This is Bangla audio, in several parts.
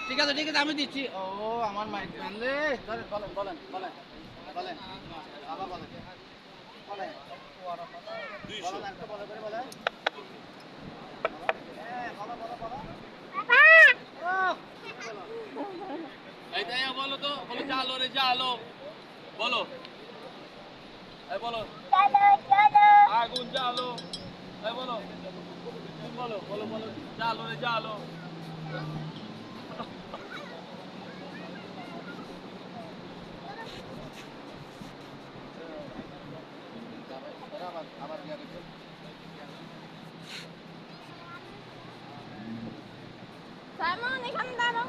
ঠিক আছে আমি দিচ্ছি। ও আমার মাইক আনলে বলেন বলেন বলেন বলেন আবার বলেন বলেন বলেন এইটাই বলো তো, বলো জালো রে জালো, বলো এই বলো আগুন জালো, এই বলো বলো বলো বলো জালো রে জালো। আবার সাইমন এখানে দাঁড়াও।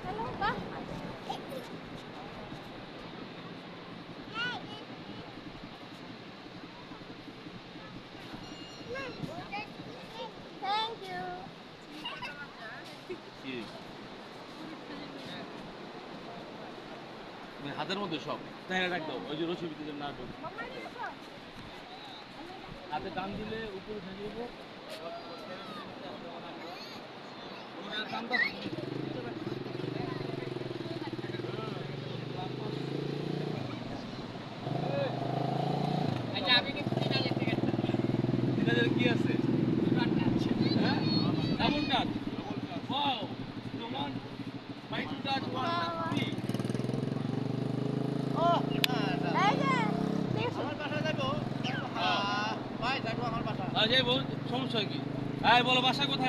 হ্যালো বাহ। Thank you. হাতের মধ্যে সব তাই রাখতো, ওই যে রসি ভিতরে না ঢুক। হাতে টান দিলে উপরে থেকে যাবো। কি আছে? হ্যাঁ? Double touch. Wow. Come on. Five to touch. 1, 2, 3. এই যে দেখো আমার বাসা যাবো ভাই যাবো আমার বাসা যাইবো, সমস্যা কি? বলো বাসা কোথায়?